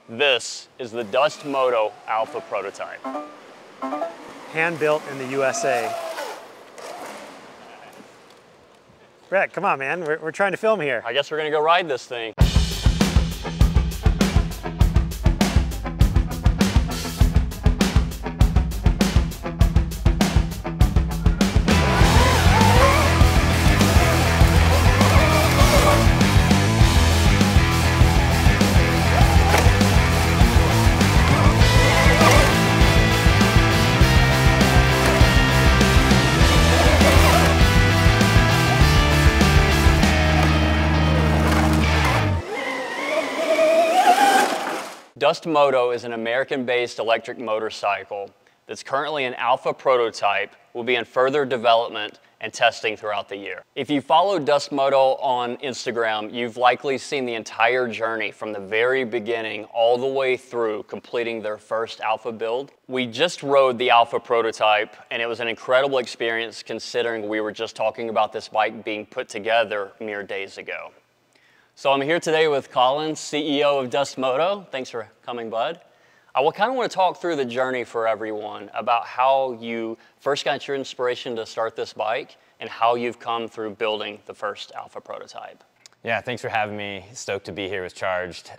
This is the Dust Moto Alpha prototype. Hand built in the USA. Brett, come on, man. We're trying to film here. I guess we're gonna go ride this thing. Dust Moto is an American-based electric motorcycle that's currently an alpha prototype, will be in further development and testing throughout the year. If you follow Dust Moto on Instagram, you've likely seen the entire journey from the very beginning all the way through completing their first alpha build. We just rode the alpha prototype and it was an incredible experience considering we were just talking about this bike being put together mere days ago. So I'm here today with Colin, CEO of Dust Moto. Thanks for coming, bud. I kind of want to talk through the journey for everyone about how you first got your inspiration to start this bike and how you've come through building the first alpha prototype. Yeah, thanks for having me. Stoked to be here with Charged.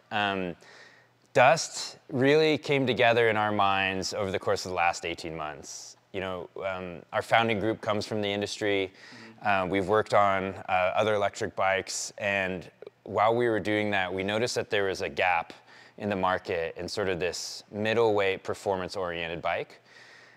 Dust really came together in our minds over the course of the last 18 months. You know, our founding group comes from the industry. We've worked on other electric bikes, and while we were doing that, we noticed that there was a gap in the market in sort of this middleweight performance-oriented bike.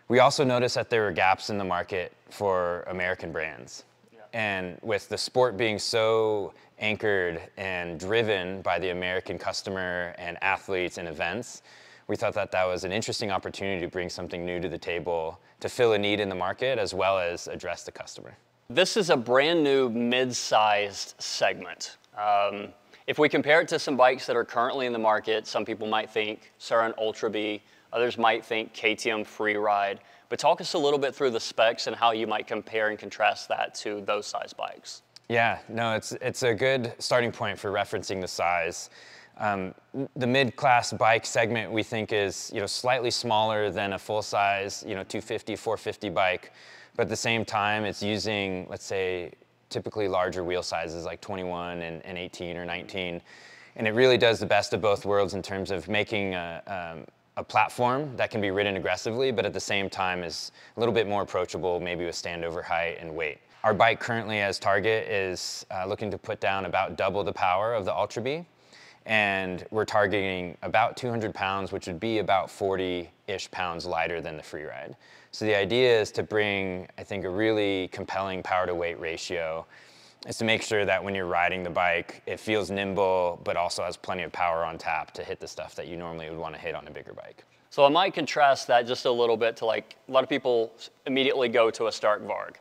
We also noticed that there were gaps in the market for American brands. Yeah. And with the sport being so anchored and driven by the American customer and athletes and events, we thought that that was an interesting opportunity to bring something new to the table to fill a need in the market as well as address the customer. This is a brand new mid-sized segment. If we compare it to some bikes that are currently in the market, some people might think Surin Ultra B, others might think KTM Freeride, but talk us a little bit through the specs and how you might compare and contrast that to those size bikes. Yeah, no, it's a good starting point for referencing the size. The mid-class bike segment we think is slightly smaller than a full-size 250, 450 bike, but at the same time it's using, let's say, typically larger wheel sizes like 21 and 18 or 19. And it really does the best of both worlds in terms of making a platform that can be ridden aggressively, but at the same time is a little bit more approachable, maybe with standover height and weight. Our bike currently as target is looking to put down about double the power of the Ultra B. And we're targeting about 200 pounds, which would be about 40-ish pounds lighter than the Freeride. So the idea is to bring, I think, a really compelling power to weight ratio, is to make sure that when you're riding the bike, it feels nimble, but also has plenty of power on tap to hit the stuff that you normally would want to hit on a bigger bike. So I might contrast that just a little bit to a lot of people immediately go to a Stark Varg,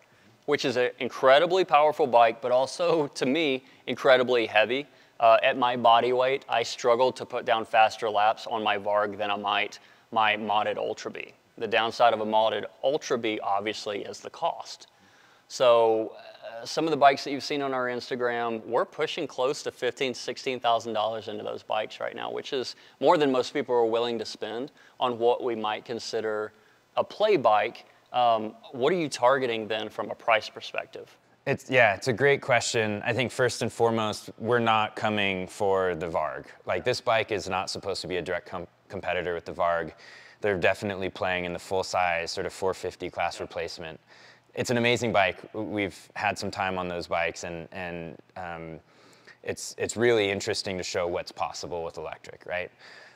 which is an incredibly powerful bike, but also, to me, incredibly heavy. At my body weight, I struggled to put down faster laps on my Varg than I might my modded Ultra B. The downside of a modded Ultra B, obviously, is the cost. So some of the bikes that you've seen on our Instagram, we're pushing close to $15,000, $16,000 into those bikes right now, which is more than most people are willing to spend on what we might consider a play bike. What are you targeting then from a price perspective? It's a great question. I think first and foremost, we're not coming for the Varg. Like, this bike is not supposed to be a direct competitor with the Varg. They're definitely playing in the full-size sort of 450 class replacement. It's an amazing bike. We've had some time on those bikes, and it's really interesting to show what's possible with electric, right?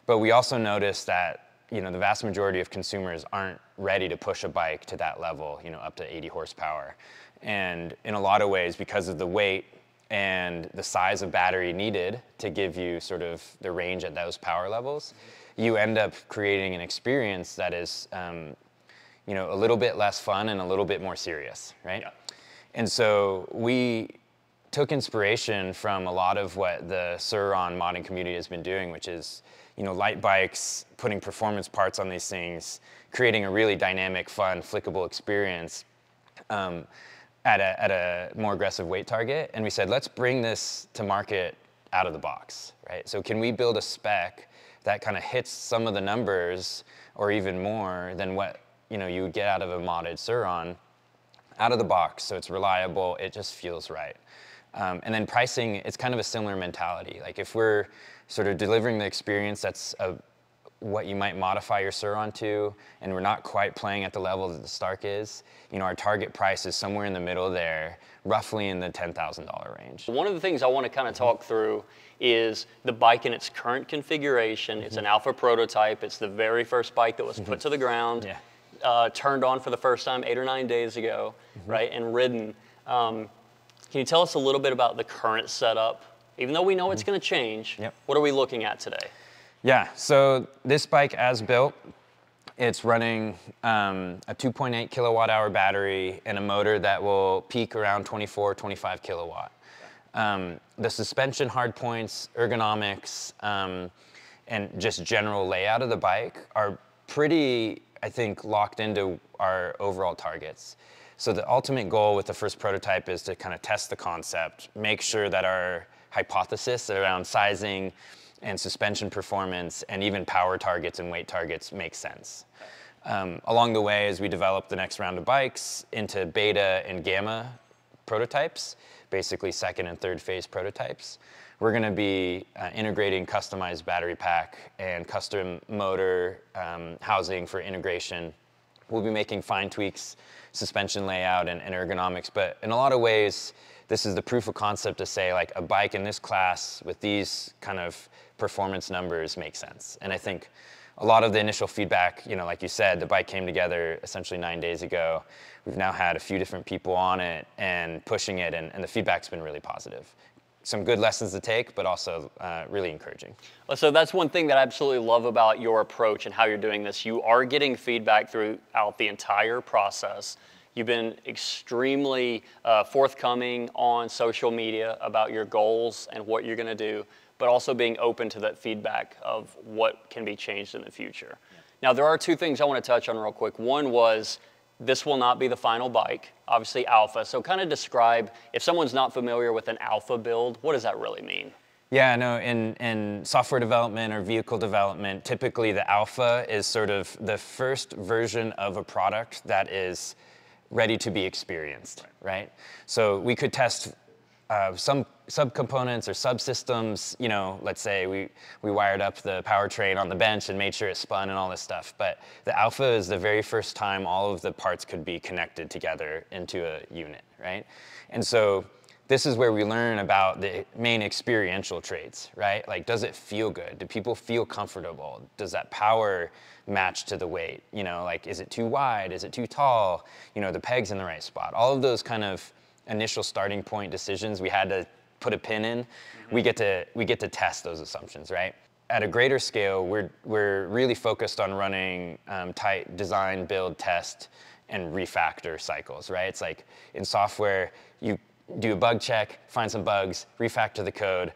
But we also noticed that the vast majority of consumers aren't ready to push a bike to that level, up to 80 horsepower. And in a lot of ways, because of the weight and the size of battery needed to give you sort of the range at those power levels, you end up creating an experience that is, a little bit less fun and a little bit more serious, right? Yeah. And so we took inspiration from a lot of what the Surin modding community has been doing, which is, light bikes, putting performance parts on these things, creating a really dynamic, fun, flickable experience at a more aggressive weight target. And we said, let's bring this to market out of the box, right? So can we build a spec that kind of hits some of the numbers or even more than what you would get out of a modded Sur-Ron out of the box. So it's reliable, it just feels right. And then pricing, it's kind of a similar mentality. Like if we're sort of delivering the experience that's what you might modify your Sur-Ron to, and we're not quite playing at the level that the Stark is, our target price is somewhere in the middle there, roughly in the $10,000 range. One of the things I want to kind of talk through is the bike in its current configuration. It's an Alpha prototype. It's the very first bike that was put to the ground, turned on for the first time 8 or 9 days ago, right, and ridden. Can you tell us a little bit about the current setup? Even though we know it's going to change, what are we looking at today? Yeah, so this bike as built, it's running a 2.8 kilowatt hour battery and a motor that will peak around 24, 25 kilowatt. The suspension hard points, ergonomics, and just general layout of the bike are pretty, I think, locked into our overall targets. So the ultimate goal with the first prototype is to kind of test the concept, make sure that our hypothesis around sizing and suspension performance and even power targets and weight targets make sense. Along the way, as we develop the next round of bikes into beta and gamma prototypes, basically second and third phase prototypes, we're going to be integrating customized battery pack and custom motor housing for integration. We'll be making fine tweaks, suspension layout and ergonomics, but in a lot of ways, this is the proof of concept to say like a bike in this class with these kind of performance numbers makes sense. And I think a lot of the initial feedback, like you said, the bike came together essentially 9 days ago. We've now had a few different people on it and pushing it, and the feedback's been really positive. Some good lessons to take, but also really encouraging. Well, so that's one thing that I absolutely love about your approach and how you're doing this. You are getting feedback throughout the entire process. You've been extremely forthcoming on social media about your goals and what you're going to do, but also being open to that feedback of what can be changed in the future. Yeah. Now, there are two things I want to touch on real quick. One was this will not be the final bike, obviously Alpha. So kind of describe, if someone's not familiar with an Alpha build, what does that really mean? Yeah, no, in software development or vehicle development, typically the Alpha is sort of the first version of a product that is ready to be experienced, right? So we could test some subcomponents or subsystems, let's say we wired up the powertrain on the bench and made sure it spun and all this stuff. But the Alpha is the very first time all of the parts could be connected together into a unit, right? And so this is where we learn about the main experiential traits, right? Like, does it feel good? Do people feel comfortable? Does that power match to the weight? Like, is it too wide? Is it too tall? The peg's in the right spot. All of those kind of initial starting point decisions we had to put a pin in, we get to test those assumptions, right? At a greater scale, we're really focused on running tight design, build, test, and refactor cycles, right? It's like in software, you do a bug check, find some bugs, refactor the code,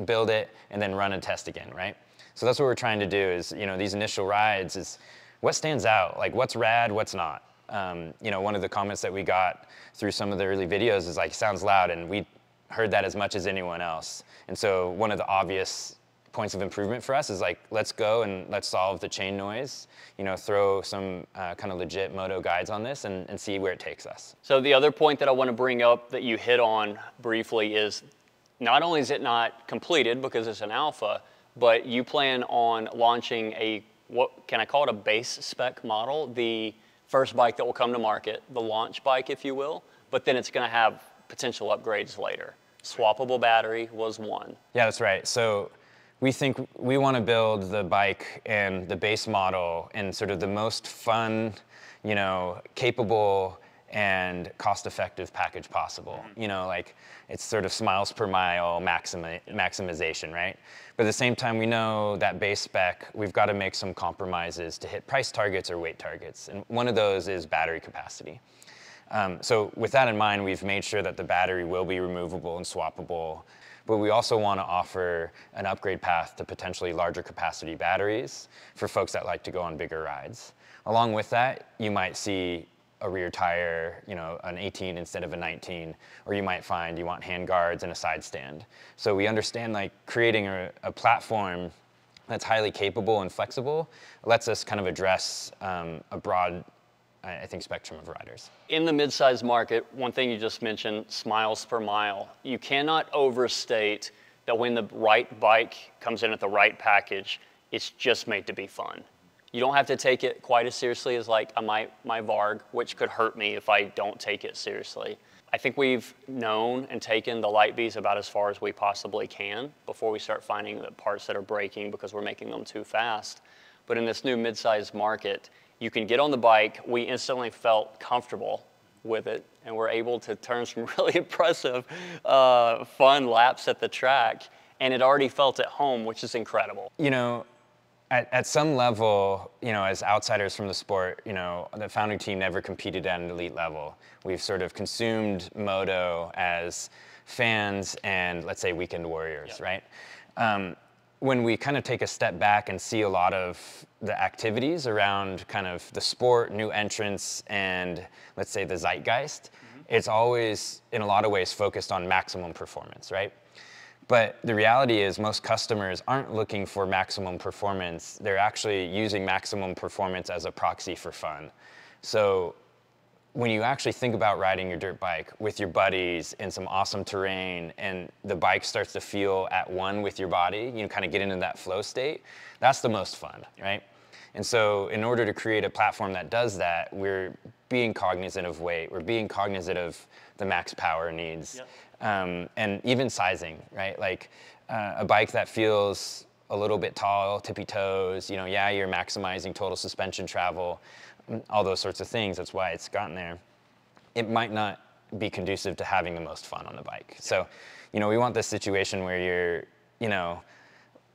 build it, and then run and test again, right? So that's what we're trying to do is, these initial rides is what stands out, like what's rad, what's not. One of the comments that we got through some of the early videos is like, sounds loud, and we heard that as much as anyone else. And so one of the obvious points of improvement for us is like, let's go and let's solve the chain noise, throw some kind of legit moto guides on this and see where it takes us. So the other point that I want to bring up that you hit on briefly is not only is it not completed because it's an Alpha, but you plan on launching what can I call it, a base spec model, the first bike that will come to market, the launch bike, if you will, but then it's going to have potential upgrades later. Swappable battery was one. Yeah, that's right. So we think we want to build the bike and the base model in sort of the most fun, capable and cost-effective package possible. Like it's sort of miles per mile maximization, right? But at the same time, we know that base spec, we've got to make some compromises to hit price targets or weight targets. And one of those is battery capacity. So with that in mind, we've made sure that the battery will be removable and swappable. But we also want to offer an upgrade path to potentially larger capacity batteries for folks that like to go on bigger rides. Along with that, you might see a rear tire, an 18 instead of a 19, or you might find you want hand guards and a side stand. So we understand like creating a platform that's highly capable and flexible lets us kind of address a broad, I think, spectrum of riders. In the midsize market, one thing you just mentioned, miles per mile. You cannot overstate that when the right bike comes in at the right package, it's just made to be fun. You don't have to take it quite as seriously as like my Varg, which could hurt me if I don't take it seriously. I think we've known and taken the light Bs about as far as we possibly can before we start finding the parts that are breaking because we're making them too fast. But in this new mid-sized market, you can get on the bike. We instantly felt comfortable with it, and we're able to turn some really impressive, fun laps at the track, and it already felt at home, which is incredible. At some level, as outsiders from the sport, the founding team never competed at an elite level. We've sort of consumed moto as fans and, let's say, weekend warriors, Yep. right? When we kind of take a step back and see a lot of the activities around kind of the sport, new entrants, and let's say the zeitgeist, it's always, in a lot of ways, focused on maximum performance, right? But the reality is most customers aren't looking for maximum performance. They're actually using maximum performance as a proxy for fun. So when you actually think about riding your dirt bike with your buddies in some awesome terrain and the bike starts to feel at one with your body, you kind of get into that flow state, that's the most fun, right? And so in order to create a platform that does that, we're being cognizant of weight, we're being cognizant of the max power needs. Yep. And even sizing, right? Like a bike that feels a little bit tall, tippy toes, yeah, you're maximizing total suspension travel, all those sorts of things. That's why it's gotten there. It might not be conducive to having the most fun on the bike. So, we want this situation where you're,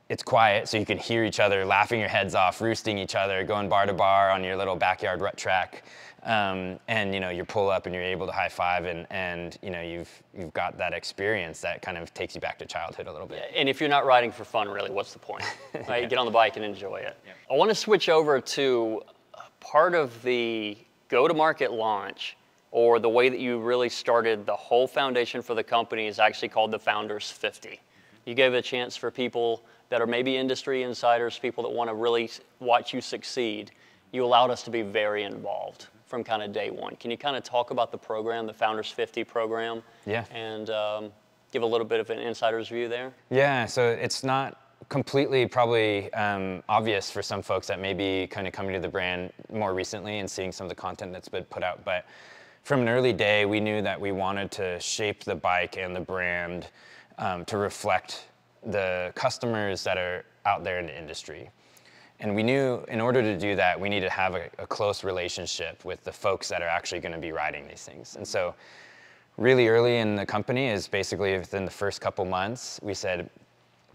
it's quiet so you can hear each other laughing your heads off, roosting each other, going bar to bar on your little backyard rut track. And you pull up and you're able to high five and you've got that experience that kind of takes you back to childhood a little bit. And if you're not riding for fun, really, what's the point? Right? Get on the bike and enjoy it. Yeah. I want to switch over to part of the go-to-market launch, or the way that you really started the whole foundation for the company, is actually called the Founders 50. You gave a chance for people that are maybe industry insiders, people that want to really watch you succeed. You allowed us to be very involved from kind of day one. Can you kind of talk about the program, the Founders 50 program? Yeah. And give a little bit of an insider's view there? Yeah, so it's not completely probably obvious for some folks that may be kind of coming to the brand more recently and seeing some of the content that's been put out. But from an early day, we knew that we wanted to shape the bike and the brand to reflect the customers that are out there in the industry. And we knew in order to do that, we need to have a close relationship with the folks that are actually going to be riding these things. And so really early in the company, is basically within the first couple months, we said,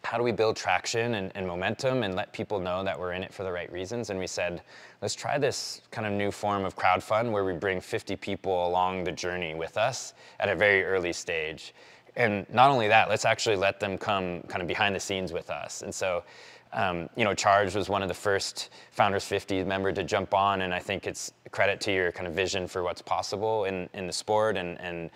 how do we build traction and momentum and let people know that we're in it for the right reasons? And we said, let's try this kind of new form of crowdfund where we bring 50 people along the journey with us at a very early stage. And not only that, let's actually let them come kind of behind the scenes with us. And so, Charge was one of the first Founders 50 member to jump on, and I think it's a credit to your kind of vision for what's possible in the sport and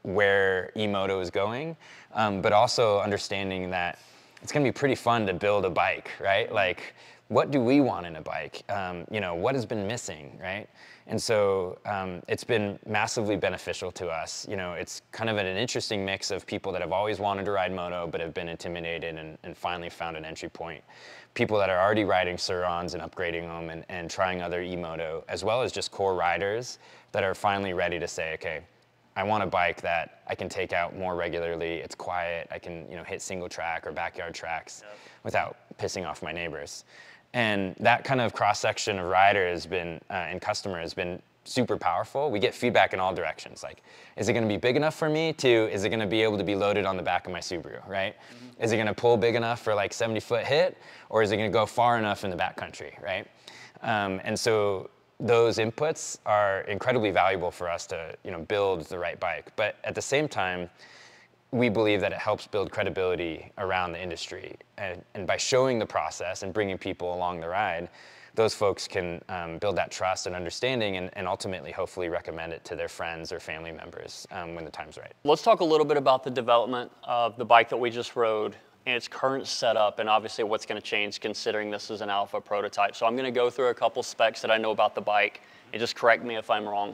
where e-moto is going, but also understanding that it's going to be pretty fun to build a bike, right? Like, what do we want in a bike? What has been missing, right? And so it's been massively beneficial to us. It's kind of an interesting mix of people that have always wanted to ride moto but have been intimidated and finally found an entry point. People that are already riding Surons and upgrading them and trying other e-moto, as well as just core riders that are finally ready to say, okay, I want a bike that I can take out more regularly. It's quiet. I can hit single track or backyard tracks without pissing off my neighbors. And that kind of cross-section of rider has been, and customer has been super powerful. We get feedback in all directions. Like, is it gonna be big enough for me is it gonna be able to be loaded on the back of my Subaru, right? Mm-hmm. Is it gonna pull big enough for like 70-foot hit, or is it gonna go far enough in the backcountry, right? And so those inputs are incredibly valuable for us to build the right bike. But at the same time, we believe that it helps build credibility around the industry. And by showing the process and bringing people along the ride, those folks can build that trust and understanding and ultimately hopefully recommend it to their friends or family members when the time's right. Let's talk a little bit about the development of the bike that we just rode and its current setup, and obviously what's going to change considering this is an alpha prototype. So I'm going to go through a couple specs that I know about the bike and just correct me if I'm wrong.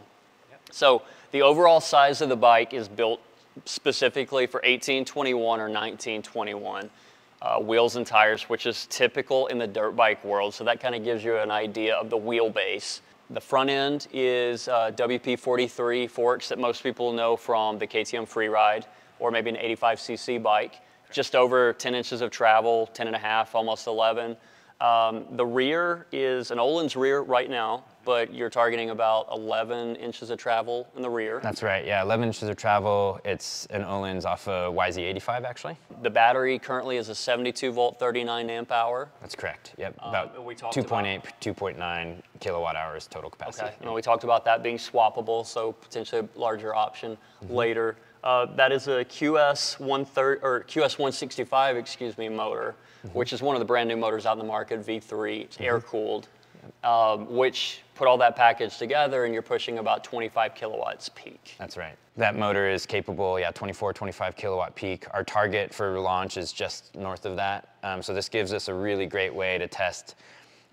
Yep. So the overall size of the bike is built specifically for 1821 or 1921 wheels and tires, which is typical in the dirt bike world. So that kind of gives you an idea of the wheelbase. The front end is WP43 forks that most people know from the KTM Freeride or maybe an 85cc bike. Just over 10 inches of travel, 10 and a half, almost 11. The rear is an Olin's rear right now, but you're targeting about 11 inches of travel in the rear. That's right, yeah, 11 inches of travel. It's an Olin's off a YZ85 actually. The battery currently is a 72 volt, 39 amp hour. That's correct, yep, about 2.8, 2.9 kilowatt hours total capacity. Okay, and we talked about that being swappable, so potentially a larger option later. That is a QS165, excuse me, motor, which is one of the brand new motors out in the market, V3. It's air-cooled, which put all that package together and you're pushing about 25 kilowatts peak. That's right. That motor is capable, 24, 25 kilowatt peak. Our target for launch is just north of that. So this gives us a really great way to test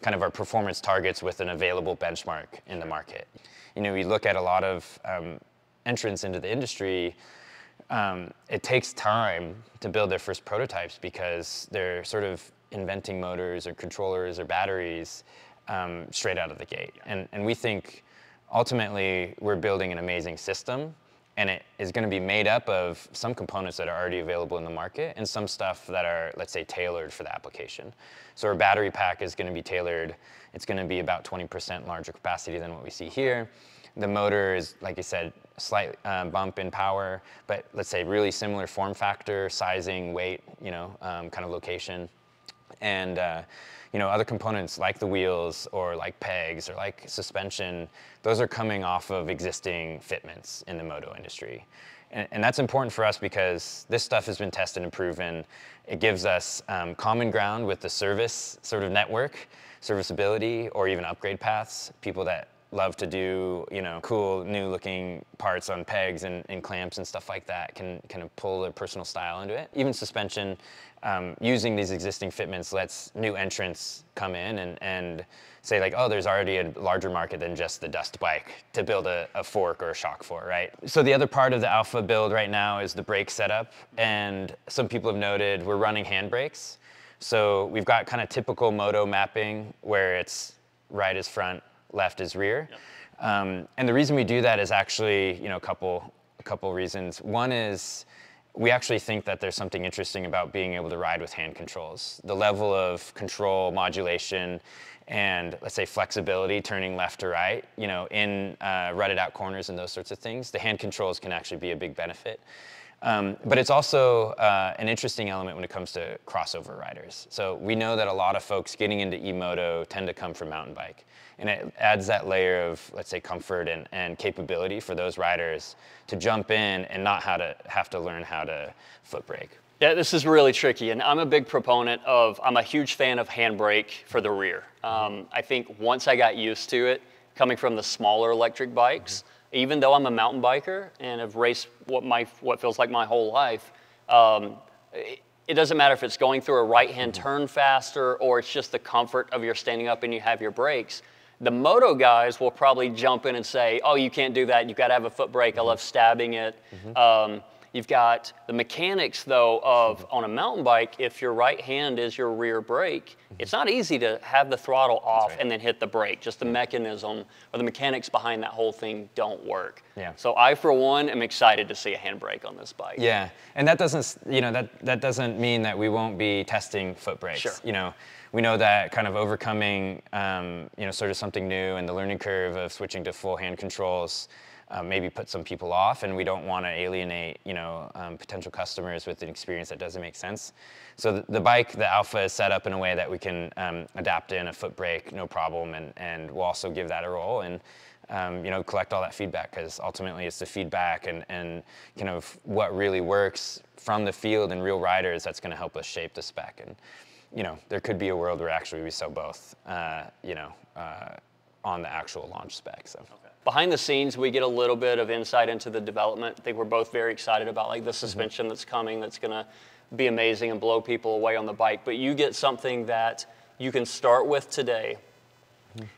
kind of our performance targets with an available benchmark in the market. You know, we look at a lot of entrants into the industry. It takes time to build their first prototypes because they're sort of inventing motors or controllers or batteries straight out of the gate. And we think ultimately we're building an amazing system, and it is going to be made up of some components that are already available in the market and some stuff that are, let's say, tailored for the application. So our battery pack is going to be tailored. It's going to be about 20% larger capacity than what we see here. The motor is, like I said, a slight bump in power, but let's say really similar form factor, sizing, weight, kind of location. And other components like the wheels or like pegs or like suspension, those are coming off of existing fitments in the moto industry. And that's important for us because this stuff has been tested and proven. It gives us common ground with the service sort of network, serviceability, or even upgrade paths. People that love to do, cool new looking parts on pegs and clamps and stuff like that can kind of pull their personal style into it. Even suspension, using these existing fitments lets new entrants come in and say like, oh, there's already a larger market than just the Dust bike to build a fork or a shock for, right? So the other part of the Alpha build right now is the brake setup. And some people have noted we're running hand brakes. So we've got kind of typical moto mapping where it's right is front, left is rear. Yep. And the reason we do that is actually, a couple reasons. One is we actually think that there's something interesting about being able to ride with hand controls. The level of control, modulation, and let's say flexibility, turning left to right, in rutted out corners and those sorts of things, the hand controls can actually be a big benefit. But it's also an interesting element when it comes to crossover riders. So we know that a lot of folks getting into e-moto tend to come from mountain bike. And it adds that layer of, let's say, comfort and capability for those riders to jump in and not have to learn how to foot brake. Yeah, this is really tricky, and I'm a big proponent I'm a huge fan of handbrake for the rear. I think once I got used to it, coming from the smaller electric bikes, even though I'm a mountain biker and have raced what feels like my whole life, it doesn't matter if it's going through a right-hand turn faster or it's just the comfort of you're standing up and you have your brakes. The moto guys will probably jump in and say, oh, you can't do that. You've got to have a foot brake. I love stabbing it. You've got the mechanics, though, of on a mountain bike, if your right hand is your rear brake, it's not easy to have the throttle off and then hit the brake. Just the mechanism or the mechanics behind that whole thing don't work. Yeah. So I, for one, am excited to see a handbrake on this bike. Yeah, and that doesn't, that doesn't mean that we won't be testing foot brakes. Sure. We know that kind of overcoming, sort of something new and the learning curve of switching to full hand controls maybe put some people off, and we don't want to alienate, potential customers with an experience that doesn't make sense. So the bike, the Alpha, is set up in a way that we can adapt in a foot brake, no problem, and we'll also give that a roll. And collect all that feedback, because ultimately it's the feedback and kind of what really works from the field and real riders that's going to help us shape the spec. And there could be a world where actually we sell both, on the actual launch spec. So. Okay. Behind the scenes, we get a little bit of insight into the development. I think we're both very excited about like the suspension that's coming, that's going to be amazing and blow people away on the bike. But you get something that you can start with today,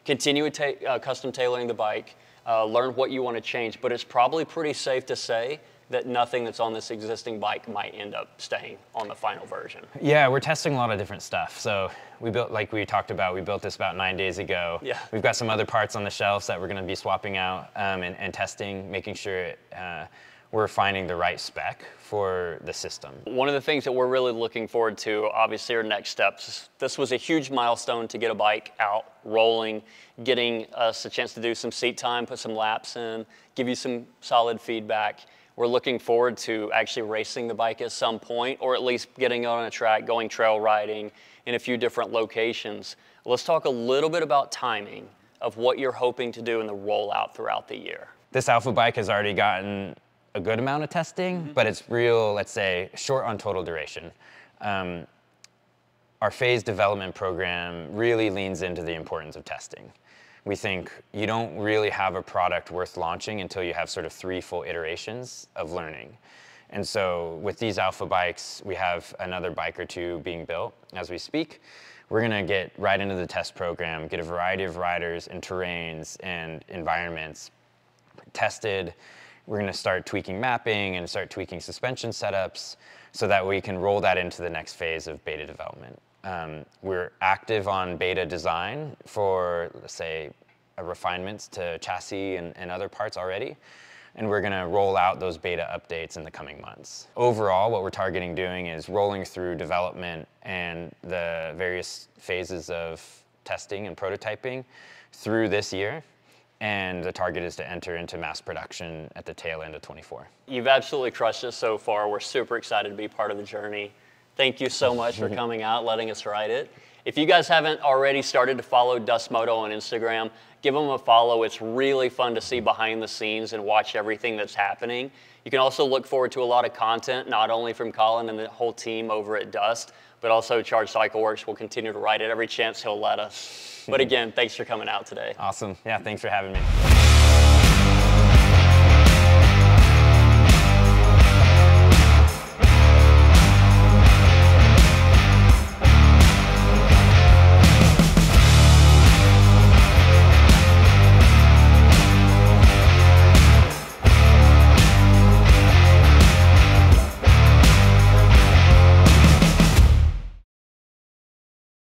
continue custom tailoring the bike, learn what you want to change. But it's probably pretty safe to say that nothing that's on this existing bike might end up staying on the final version. Yeah, we're testing a lot of different stuff. So we built, like we talked about, we built this about 9 days ago. Yeah. We've got some other parts on the shelves that we're going to be swapping out and testing, making sure we're finding the right spec for the system. One of the things that we're really looking forward to, obviously, are next steps. This was a huge milestone to get a bike out, rolling, getting us a chance to do some seat time, put some laps in, give you some solid feedback. We're looking forward to actually racing the bike at some point, or at least getting on a track, going trail riding in a few different locations. Let's talk a little bit about timing of what you're hoping to do in the rollout throughout the year. This Alpha bike has already gotten a good amount of testing, but it's real, let's say, short on total duration. Our phase development program really leans into the importance of testing. We think you don't really have a product worth launching until you have sort of 3 full iterations of learning. And so with these Alpha bikes, we have another bike or 2 being built as we speak. We're gonna get right into the test program, get a variety of riders and terrains and environments tested. We're gonna start tweaking mapping and start tweaking suspension setups so that we can roll that into the next phase of beta development. We're active on beta design for, let's say, refinements to chassis and other parts already. And we're gonna roll out those beta updates in the coming months. Overall, what we're targeting doing is rolling through development and the various phases of testing and prototyping through this year. And the target is to enter into mass production at the tail end of 24. You've absolutely crushed it so far. We're super excited to be part of the journey. Thank you so much for coming out, letting us ride it. If you guys haven't already started to follow Dust Moto on Instagram, give them a follow. It's really fun to see behind the scenes and watch everything that's happening. You can also look forward to a lot of content, not only from Colin and the whole team over at Dust, but also Charge Cycle Works will continue to ride it every chance he'll let us. But again, thanks for coming out today. Awesome. Yeah, thanks for having me.